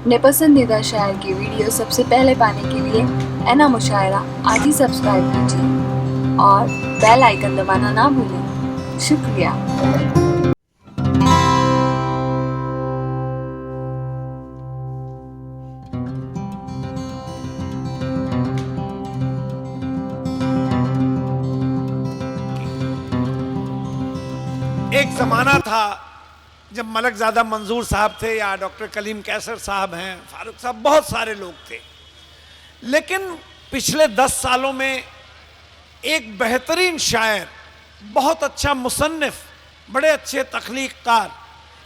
अपने पसंदीदा शायर की वीडियो सबसे पहले पाने के लिए एना मुशायरा आज ही सब्सक्राइब कीजिए और बेल आइकन दबाना ना भूलें। शुक्रिया। एक जमाना था जब मलकजादा मंजूर साहब थे या डॉक्टर कलीम कैसर साहब हैं, फारूक साहब, बहुत सारे लोग थे। लेकिन पिछले 10 सालों में एक बेहतरीन शायर, बहुत अच्छा मुसन्निफ, बड़े अच्छे तख्लीक़कार,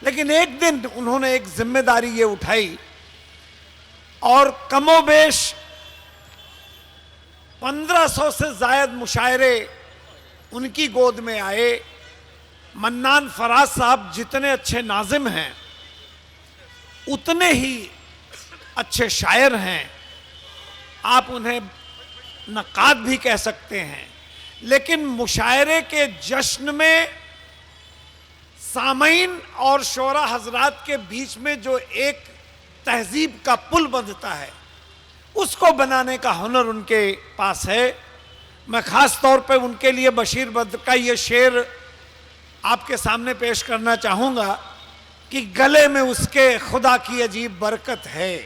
लेकिन एक दिन उन्होंने एक जिम्मेदारी ये उठाई और कमोबेश 1500 से ज़ायद मुशायरे उनकी गोद में आए। मन्नान फराज साहब जितने अच्छे नाजिम हैं उतने ही अच्छे शायर हैं, आप उन्हें नक़ाद भी कह सकते हैं। लेकिन मुशायरे के जश्न में सामईन और शोरा हजरात के बीच में जो एक तहजीब का पुल बनता है, उसको बनाने का हुनर उनके पास है। मैं ख़ास तौर पे उनके लिए बशीर बद्र का ये शेर आपके सामने पेश करना चाहूँगा कि गले में उसके खुदा की अजीब बरकत है,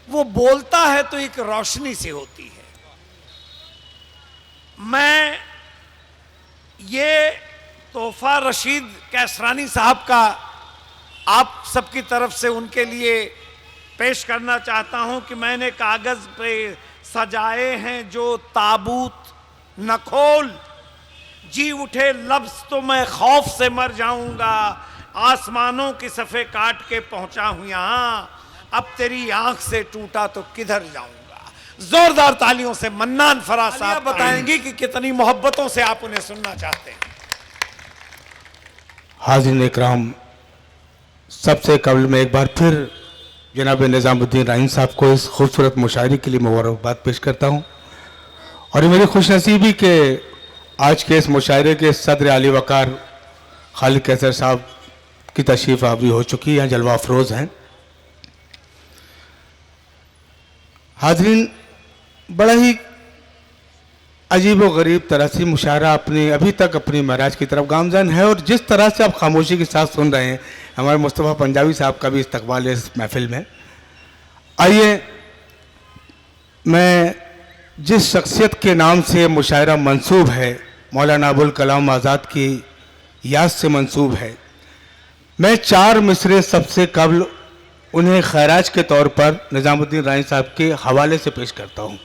वो बोलता है तो एक रोशनी से होती है। मैं ये तोहफा रशीद कैसरानी साहब का आप सबकी तरफ से उनके लिए पेश करना चाहता हूं कि मैंने कागज़ पे सजाए हैं जो ताबूत न खोल, जी उठे लफ्ज़ तो मैं खौफ से मर जाऊंगा, आसमानों की सफ़े काट के पहुंचा हूं यहाँ, अब तेरी आंख से टूटा तो किधर जाऊंगा। जोरदार तालियों से मन्नान फराज साहब बताएंगे कि कितनी मोहब्बतों से आप उन्हें सुनना चाहते हैं। हाज़िरीन इकराम, सबसे कबल में एक बार फिर जनाब निज़ामुद्दीन राइन साहब को इस खूबसूरत मुशायरे के लिए मुबारकबाद पेश करता हूँ। और ये मेरी खुशनसीबी के आज के इस मुशायरे के सदर आली वकार खालिद कैसर साहब की तशरीफ़ आवरी हो चुकी है, जलवा अफरोज़ हैं। हाज़रीन, बड़ा ही अजीब व गरीब तरह से मुशायरा अपने अभी तक अपनी महराज की तरफ गामज़न है और जिस तरह से आप खामोशी के साथ सुन रहे हैं, हमारे मुस्तफ़ा पंजाबी साहब का भी इस्तकबाल है इस महफिल में। आइए, मैं जिस शख्सियत के नाम से मुशायरा मंसूब है, मौलाना अबुल कलाम आज़ाद की याद से मंसूब है, मैं 4 मिसरे सबसे कबल उन्हें खैराज के तौर पर निज़ामुद्दीन राइन साहब के हवाले से पेश करता हूँ।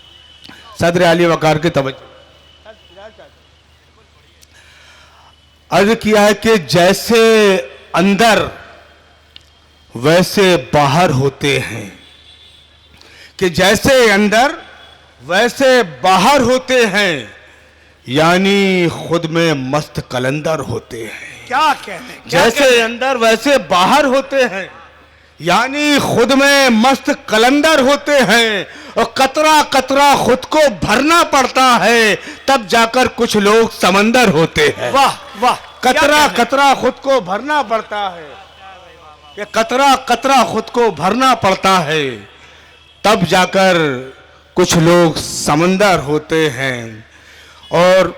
सदर आली वकार के तवज्जो अर्ज़ किया है कि जैसे अंदर वैसे बाहर होते हैं, कि जैसे अंदर वैसे बाहर होते हैं, यानी खुद में मस्त कलंदर होते हैं। क्या कहने, जैसे अंदर वैसे बाहर होते हैं, यानी खुद में मस्त कलंदर होते हैं और कतरा कतरा खुद को भरना पड़ता है, तब जाकर कुछ लोग समंदर होते हैं। वाह वाह, कतरा कतरा खुद को भरना पड़ता है, ये कतरा कतरा खुद को भरना पड़ता है, तब जाकर कुछ लोग समंदर होते हैं। और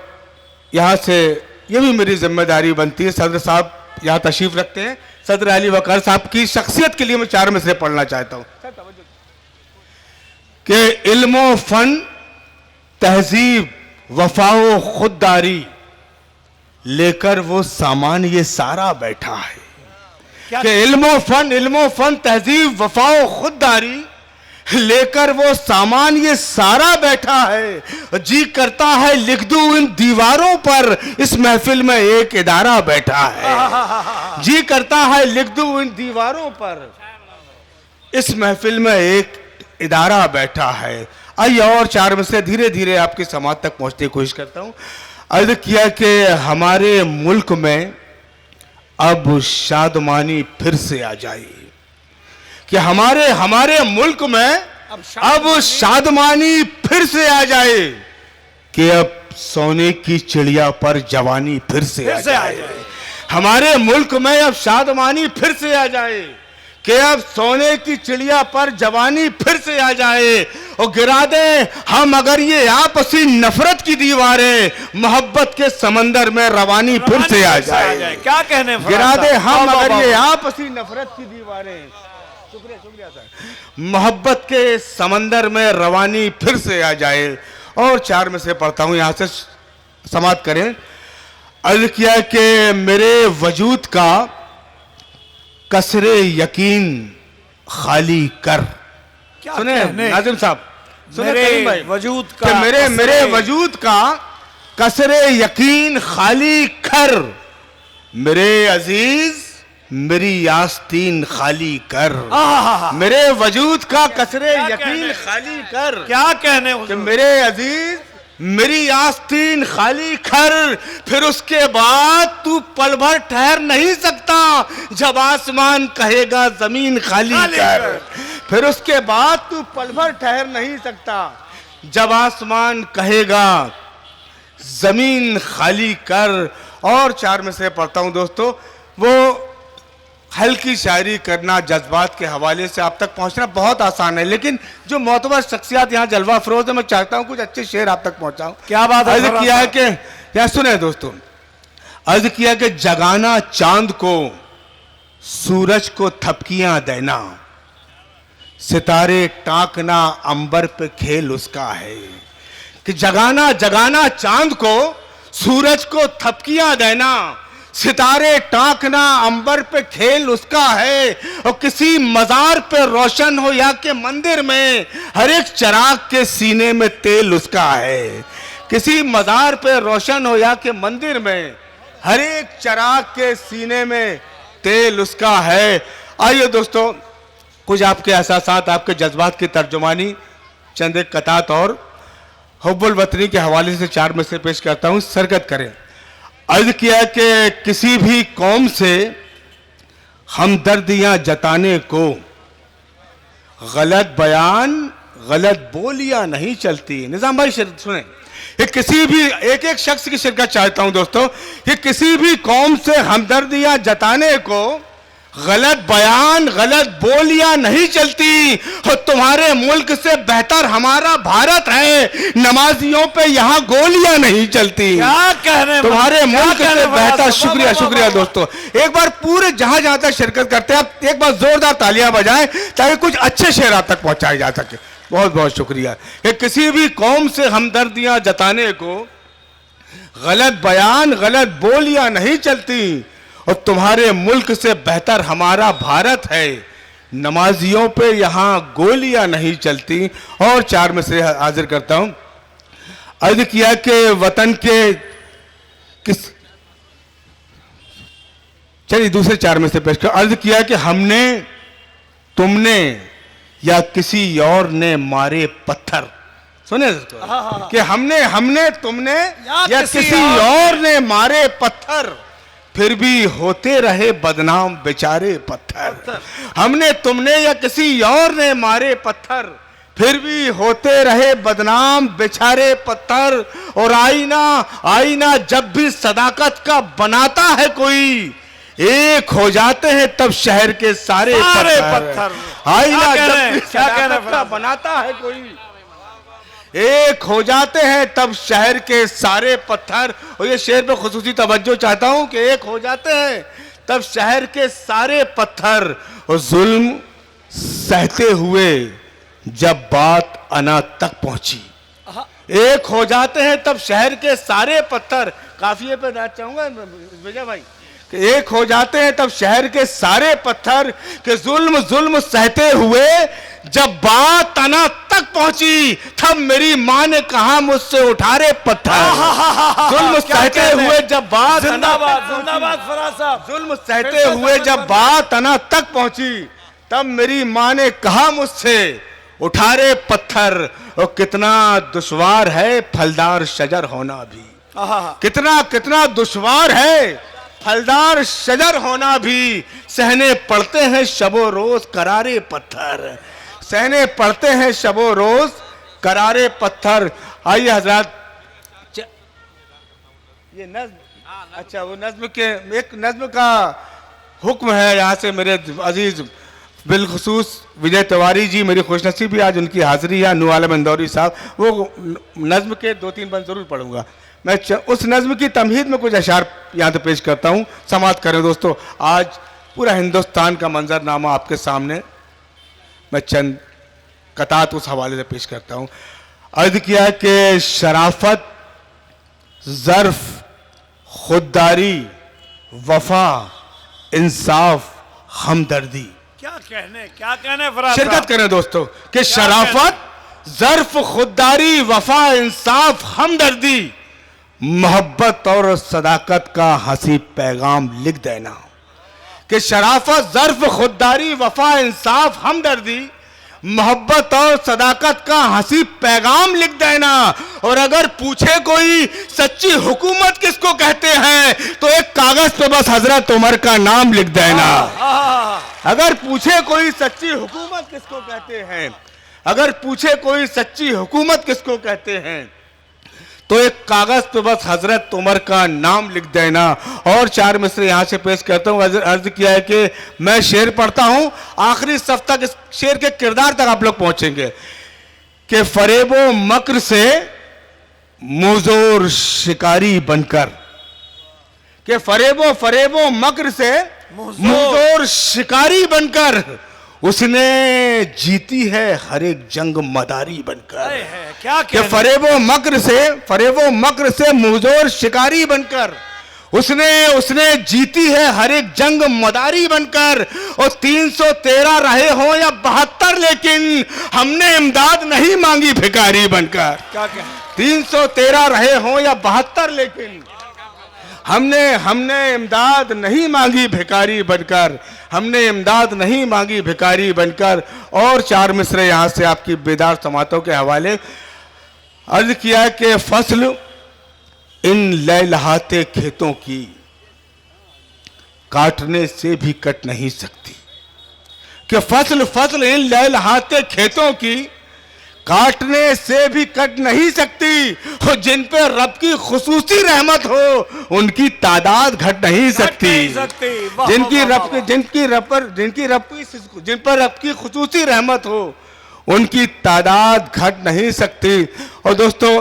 यहाँ से ये भी मेरी जिम्मेदारी बनती है, सदर साहब यहाँ तशरीफ रखते हैं, सदर अली वकार साहब की शख्सियत के लिए मैं 4 मिसरे पढ़ना चाहता हूँ कि इल्मो फन तहजीब वफाओ खुददारी लेकर वो सामान ये सारा बैठा है। कि इल्मो फन तहजीब वफाओ खुददारी लेकर वो सामान ये सारा बैठा है, जी करता है लिख दूं इन दीवारों पर, इस महफिल में एक इदारा बैठा है। जी करता है लिख दूं इन दीवारों पर, इस महफिल में एक इदारा बैठा है। आइए और 4 में से धीरे धीरे आपकी समाज तक पहुंचने की कोशिश करता हूं। अर्ज किया कि हमारे मुल्क में अब शादमानी फिर से आ जाए, कि हमारे मुल्क में अब शादमानी फिर से आ जाए, कि अब सोने की चिड़िया पर जवानी फिर से आ जाए। हमारे मुल्क में अब शादमानी फिर से आ जाए, कि अब सोने की चिड़िया पर जवानी फिर से आ जाए और गिरा दे हम अगर ये आपसी नफरत की दीवारें, मोहब्बत के समंदर में रवानी फिर से आ जाए। क्या कहने गिरा दे हम अगर ये आपसी नफरत की दीवारें, शुक्रिया शुक्रिया सर, मोहब्बत के समंदर में रवानी फिर से आ जाए। और 4 में से पढ़ता हूं, यहां से समाप्त करें। अर्ज किया कि मेरे वजूद का कसरे यकीन खाली कर। सुने नाजिम साहब, सुने करीम भाई, वजूद का मेरे वजूद का कसरे यकीन खाली कर, मेरे अजीज मेरी आस्तीन खाली कर। मेरे वजूद का कसरे यकीन खाली कर। क्या कहने कि मेरे अजीज मेरी आस्तीन खाली कर, फिर उसके बाद तू पल भर ठहर नहीं सकता जब आसमान कहेगा जमीन खाली कर। फिर उसके बाद तू पल भर ठहर नहीं सकता जब आसमान कहेगा जमीन खाली कर। और 4 में से पढ़ता हूं दोस्तों, वो हल्की शायरी करना, जज्बात के हवाले से आप तक पहुंचना बहुत आसान है, लेकिन जो मोतबर शख्सियत यहाँ जलवा फरोज है, मैं चाहता हूं कुछ अच्छे शेर आप तक पहुंचाऊं। क्या बात है। अर्ज किया है कि, क्या सुने दोस्तों, अर्ज किया कि जगाना चांद को, सूरज को थपकियां देना, सितारे टांकना अंबर पे खेल उसका है। कि जगाना चांद को, सूरज को थपकियां देना, सितारे टांकना अंबर पे खेल उसका है। और किसी मजार पे रोशन हो या के मंदिर में, हर एक चिराग के सीने में तेल उसका है। किसी मजार पे रोशन हो या के मंदिर में, हर एक चिराग के सीने में तेल उसका है। आइए दोस्तों, कुछ आपके एहसासात, आपके जज्बात की तर्जुमानी चंद एक कतात और हुब्बुल वतनी के हवाले से 4 में से पेश करता हूं, सरकत करें। अर्ज किया कि किसी भी कौम से हमदर्दियां जताने को गलत बयान, गलत बोलियां नहीं चलती। निजाम भाई सुने, कि किसी भी एक शख्स की शिरकत चाहता हूं दोस्तों, कि किसी भी कौम से हमदर्दियां जताने को गलत बयान, गलत बोलियां नहीं चलती। और तुम्हारे मुल्क से बेहतर हमारा भारत है, नमाजियों पे यहाँ गोलियां नहीं चलती। क्या कह रहे हैं तुम्हारे मुल्क से बेहतर। शुक्रिया शुक्रिया दोस्तों, एक बार पूरे जहां जहां तक शिरकत करते हैं आप एक बार जोरदार तालियां बजाएं ताकि कुछ अच्छे शेर आप तक पहुंचाए जा सके। बहुत बहुत शुक्रिया। कि किसी भी कौम से हमदर्दियां जताने को गलत बयान, गलत बोलियां नहीं चलती। और तुम्हारे मुल्क से बेहतर हमारा भारत है, नमाजियों पे यहां गोलियां नहीं चलती। और 4 में से हाजिर करता हूं। अर्ज किया कि वतन के किस, चलिए दूसरे 4 में से पेश कर। अर्ज किया कि हमने, तुमने या किसी और ने मारे पत्थर। सुने कि हमने तुमने या किसी और ने मारे पत्थर, फिर भी होते रहे बदनाम बेचारे पत्थर। हमने, तुमने या किसी और ने मारे पत्थर, फिर भी होते रहे बदनाम बेचारे पत्थर। और आईना जब भी सदाकत का बनाता है कोई, एक हो जाते हैं तब शहर के सारे पत्थर। आईना जब भी सदाकत का बनाता है कोई, एक हो जाते हैं तब शहर के सारे पत्थर। और ये शेर पे खुसूसी तवज्जो चाहता हूं कि एक हो जाते हैं तब शहर के सारे पत्थर। और जुल्म सहते हुए जब बात अना तक पहुंची, एक हो जाते हैं तब शहर के सारे पत्थर। काफिये पे दाद चाहूंगा विजय भाई, कि एक हो जाते हैं तब शहर के सारे पत्थर। के जुल्म सहते हुए जब बात अना तक पहुंची, तब मेरी मां ने कहा मुझसे उठा रे पत्थर। जुल्म सहते हुए जब बात, जिंदाबाद फराज साहब, जुल्म सहते हुए जब बात अना तक पहुंची, तब मेरी मां ने कहा मुझसे उठा रे पत्थर। और कितना दुश्वार है फलदार शजर होना भी, कितना दुश्वार है फलदार शजर होना भी। सहने पड़ते हैं शबो रोज करारे पत्थर, सहने पड़ते हैं शबो रोज करारे पत्थर। आइए हजरात, ये नज्म, अच्छा वो नज्म के एक नज्म का हुक्म है यहाँ से मेरे अजीज बिलखुसूस विजय तिवारी जी, मेरी खुशनसीबी आज उनकी हाजिरी है। नूर आलम इंदौरी साहब, वो नज्म के 2-3 बंद जरूर पढ़ूंगा मैं। उस नज्म की तमहीद में कुछ अशार यहाँ पे पेश करता हूँ, समाअत करें दोस्तों। आज पूरा हिंदुस्तान का मंजरनामा आपके सामने मैं चंद कतात उस हवाले से पेश करता हूँ। अर्ज किया कि शराफत, ज़र्फ, खुददारी, वफा, इंसाफ, हमदर्दी। क्या कहने फराज शिरकत साहब? करें दोस्तों कि शराफत, ज़र्फ, खुददारी, वफा, इंसाफ, हमदर्दी, मोहब्बत और सदाकत का हंसी पैगाम लिख देना। कि शराफत, ज़र्फ, खुददारी, वफा, इंसाफ, हमदर्दी, मोहब्बत और सदाकत का हंसी पैगाम लिख देना। और अगर पूछे कोई सच्ची हुकूमत किसको कहते हैं तो एक कागज पे बस हजरत उमर का नाम लिख देना। अगर पूछे कोई सच्ची हुकूमत किसको कहते हैं, अगर पूछे कोई सच्ची हुकूमत किसको कहते हैं तो एक कागज पे बस हजरत उमर का नाम लिख देना। और 4 मिसरे यहां से पेश करता हूं। अर्ज किया है कि मैं शेर पढ़ता हूं, आखिरी सफ तक इस शेर के किरदार तक आप लोग पहुंचेंगे। कि फरेबो मक्र से मुजोर शिकारी बनकर, कि फरेबो मक्र से मुजोर शिकारी बनकर उसने जीती है हर एक जंग मदारी बनकर। क्या कि फरेबो मक्र से मुजोर शिकारी बनकर उसने जीती है हर एक जंग मदारी बनकर। और 313 रहे हो या 72 लेकिन हमने इमदाद नहीं मांगी भिखारी बनकर। क्या 313 रहे हो या 72 लेकिन हमने इमदाद नहीं मांगी भिखारी बनकर, हमने इमदाद नहीं मांगी भिखारी बनकर। और 4 मिसरे यहां से आपकी बेदार समातों के हवाले अर्ज किया कि फसल इन लहलहाते खेतों की काटने से भी कट नहीं सकती। कि फसल इन लहलहाते खेतों की काटने से भी कट नहीं सकती। और जिन पे रब की खुसूसी रहमत हो उनकी तादाद घट नहीं सकती। जिन पर रब की खुसूसी रहमत हो उनकी तादाद घट नहीं सकती। और दोस्तों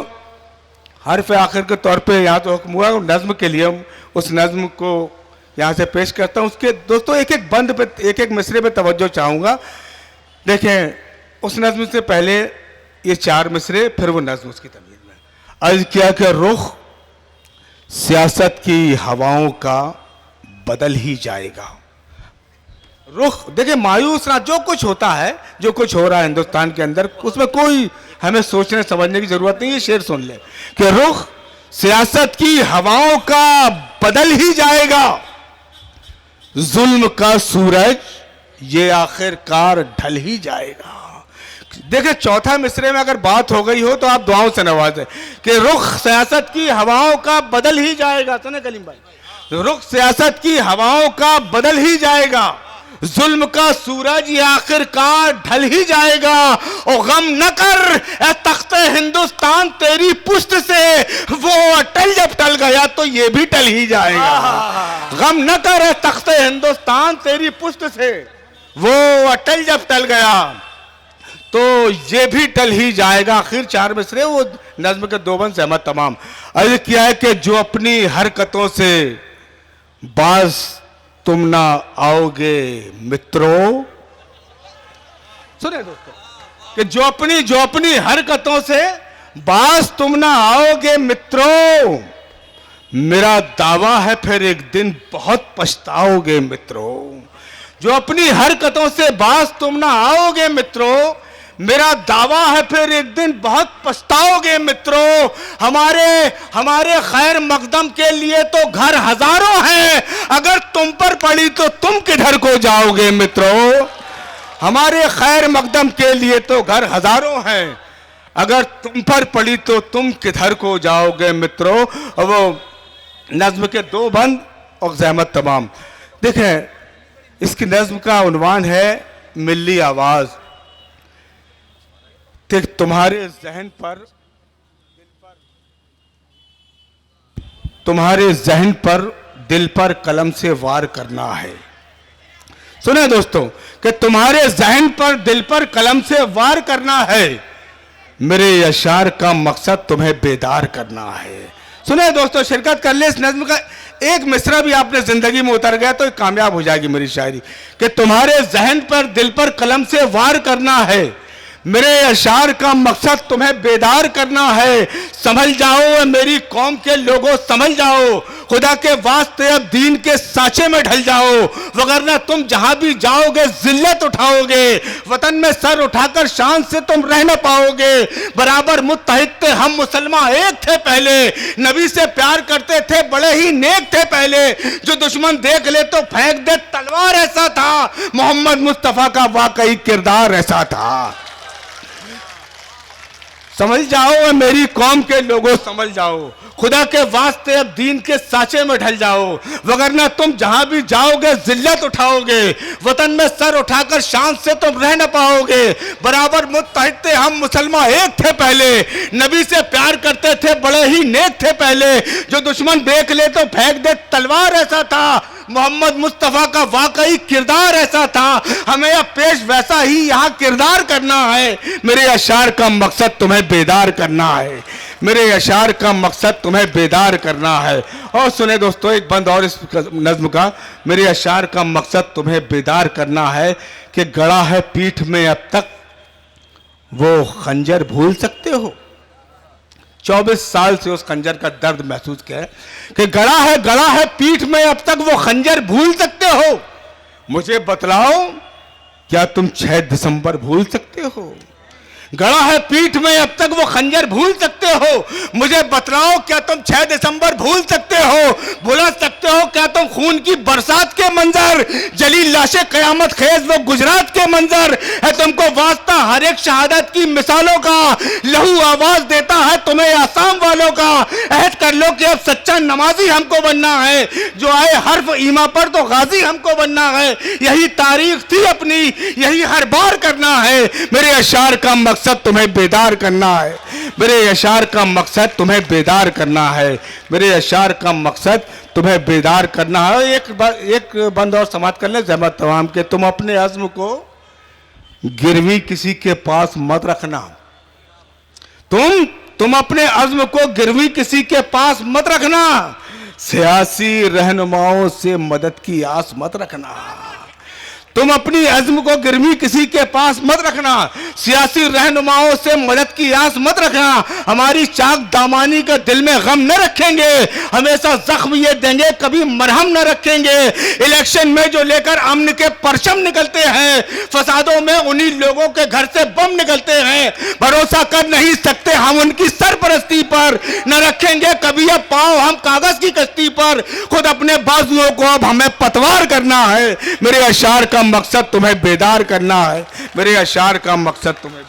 हर्फ आखिर के तौर पे यहाँ तो हुक्म हुआ नज्म के लिए, उस नज्म को यहाँ से पेश करता हूँ। उसके दोस्तों एक एक बंद पे, एक एक मिसरे पे तवज्जो चाहूँगा। देखें उस नज्म से पहले ये 4 मिसरे, फिर वो नज्म उसकी तमीज़ में। अर्ज किया कि रुख सियासत की हवाओं का बदल ही जाएगा। रुख देखिए मायूस ना, जो कुछ होता है, जो कुछ हो रहा है हिंदुस्तान के अंदर, उसमें कोई हमें सोचने समझने की जरूरत नहीं है। शेर सुन ले कि रुख सियासत की हवाओं का बदल ही जाएगा, जुल्म का सूरज ये आखिरकार ढल ही जाएगा। देखिए चौथा मिसरे में अगर बात हो गई हो तो आप दुआओं से नवाजें कि रुख सियासत की हवाओं का बदल ही जाएगा। सुने कलीम भाई, रुख सियासत की हवाओं का बदल ही जाएगा, जुल्म का सूरज ये आखिरकार ढल ही जाएगा। और गम न कर ए तख्ते हिंदुस्तान तेरी पुश्त से, वो अटल जब टल गया तो ये भी टल ही जाएगा। गम न कर ए तख्ते हिंदुस्तान तेरी पुश्त से, वो अटल जब टल गया तो ये भी टल ही जाएगा। आखिर 4 मिसरे वो नज्म के 2 बंद सहमत तमाम। अर्ज किया है कि जो अपनी हरकतों से बाज तुम ना आओगे मित्रों। सुने दोस्तों कि जो अपनी हरकतों से बाज तुम ना आओगे मित्रों, मेरा दावा है फिर एक दिन बहुत पछताओगे मित्रों। जो अपनी हरकतों से बाज तुम ना आओगे मित्रों, मेरा दावा है फिर एक दिन बहुत पछताओगे मित्रों। हमारे खैर मकदम के लिए तो घर हजारों हैं, अगर तुम पर पड़ी तो तुम किधर को जाओगे मित्रों। हमारे खैर मकदम के लिए तो घर हजारों हैं, अगर तुम पर पड़ी तो तुम किधर को जाओगे मित्रों। और वो नज्म के 2 बंद और ज़हमत तमाम। देखें इसकी नज्म का उन्वान है मिल्ली आवाज़। तुम्हारे जहन पर दिल पर कलम से वार करना है, सुने दोस्तों कि तुम्हारे जहन पर, दिल पर कलम से वार करना है, मेरे अशार का मकसद तुम्हें बेदार करना है। सुने दोस्तों, शिरकत कर ले इस नज्म का एक मिसरा भी आपने जिंदगी में उतर गया तो कामयाब हो जाएगी मेरी शायरी। कि तुम्हारे जहन पर, दिल पर कलम से वार करना है, मेरे अशार का मकसद तुम्हें बेदार करना है। समझ जाओ मेरी कौम के लोगों, समझ जाओ, खुदा के वास्ते अब दीन के सांचे में ढल जाओ, वगरना तुम जहां भी जाओगे जिल्लत उठाओगे, वतन में सर उठाकर शान से तुम रह न पाओगे। बराबर मुत्तहिद थे हम मुसलमान एक थे पहले, नबी से प्यार करते थे बड़े ही नेक थे पहले, जो दुश्मन देख ले तो फेंक दे तलवार ऐसा था, मोहम्मद मुस्तफा का वाकई किरदार ऐसा था। समझ जाओ मेरी कौम के लोगों, समझ जाओ, खुदा के वास्ते अब दीन के सांचे में ढल जाओ, वगरना तुम जहां भी जाओगे जिल्लत उठाओगे, वतन में सर उठाकर शान से तुम रह न पाओगे। बराबर मुत्तहिद थे हम मुसलमान एक थे पहले, नबी से प्यार करते थे बड़े ही नेक थे पहले, जो दुश्मन देख ले तो फेंक दे तलवार ऐसा था, मोहम्मद मुस्तफा का वाकई किरदार ऐसा था। हमें अब पेश वैसा ही यहाँ किरदार करना है, मेरे अशार का मकसद तुम्हें बेदार करना है, मेरे अशार का मकसद तुम्हें बेदार करना है। और सुने दोस्तों एक बंद और इस नज्म का, मेरे अशार का मकसद तुम्हें बेदार करना है कि गड़ा है पीठ में अब तक वो खंजर भूल सकते हो। 24 साल से उस खंजर का दर्द महसूस किया है कि गड़ा है पीठ में अब तक वो खंजर भूल सकते हो। मुझे बतलाओ क्या तुम 6 दिसंबर भूल सकते हो? गड़ा है पीठ में अब तक वो खंजर भूल सकते हो। मुझे बतलाओ क्या तुम 6 दिसंबर भूल सकते हो? भुला सकते हो क्या तुम खून की बरसात के मंजर, जली लाशें कयामत खेज वो गुजरात के मंजर? है तुमको वास्ता हर एक शहादत की मिसालों का, लहू आवाज देता है तुम्हें आसाम वालों का। अहद कर लो कि अब सच्चा नमाजी हमको बनना है, जो आए हर्फ ईमा पर तो गाजी हमको बनना है। यही तारीख थी अपनी, यही हर बार करना है, मेरे अशार का मकसद तुम्हें बेदार करना है, मेरे अशार का मकसद तुम्हें बेदार करना है, मेरे अशार का मकसद तुम्हें बेदार करना है। एक बंद और समाप्त कर ले जहमत तमाम के, तुम अपने अज़्म को गिरवी किसी के पास मत रखना, तुम अपने अज़्म को गिरवी किसी के पास मत रखना, सियासी रहनुमाओं से मदद की आस मत रखना। तुम अपनी अज़्म को गिरवी किसी के पास मत रखना, सियासी रहनुमाओं से मदद की आस मत रखना। हमारी चाक दामानी का दिल में गम न रखेंगे, हमेशा जख्म ये देंगे कभी मरहम न रखेंगे। इलेक्शन में जो लेकर अमन के परचम निकलते हैं, फसादों में उन्हीं लोगों के घर से बम निकलते हैं। भरोसा कर नहीं सकते हम उनकी सरपरस्ती पर, न रखेंगे कभी अब पाँव हम कागज की कश्ती पर। खुद अपने बाजुओं को अब हमें पतवार करना है, मेरे अशार का मकसद तुम्हें बेदार करना है, मेरे अशार का मकसद तुम्हें।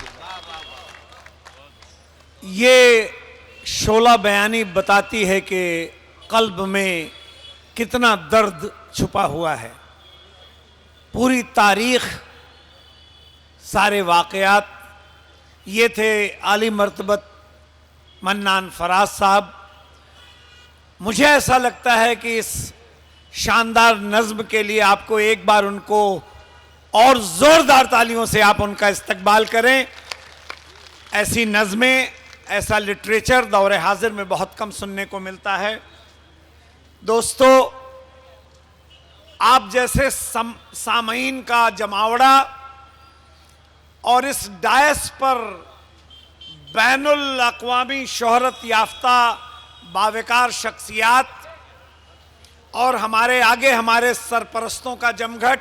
ये शोला बयानी बताती है कि कल्ब में कितना दर्द छुपा हुआ है। पूरी तारीख, सारे वाकयात, ये थे आली मर्तबत मन्नान फराज साहब। मुझे ऐसा लगता है कि इस शानदार नज्म के लिए आपको एक बार उनको और जोरदार तालियों से आप उनका इस्तकबाल करें। ऐसी नज़में, ऐसा लिटरेचर दौरे हाजिर में बहुत कम सुनने को मिलता है। दोस्तों, आप जैसे सामईन का जमावड़ा और इस डायस पर बैनुल अक़वामी शोहरत याफ्ता बावकार शख्सियात और हमारे आगे हमारे सरपरस्तों का जमघट।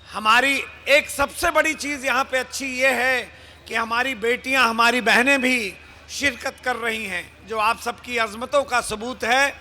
हमारी एक सबसे बड़ी चीज़ यहाँ पे अच्छी ये है कि हमारी बेटियाँ, हमारी बहनें भी शिरकत कर रही हैं, जो आप सबकी अज़मतों का सबूत है।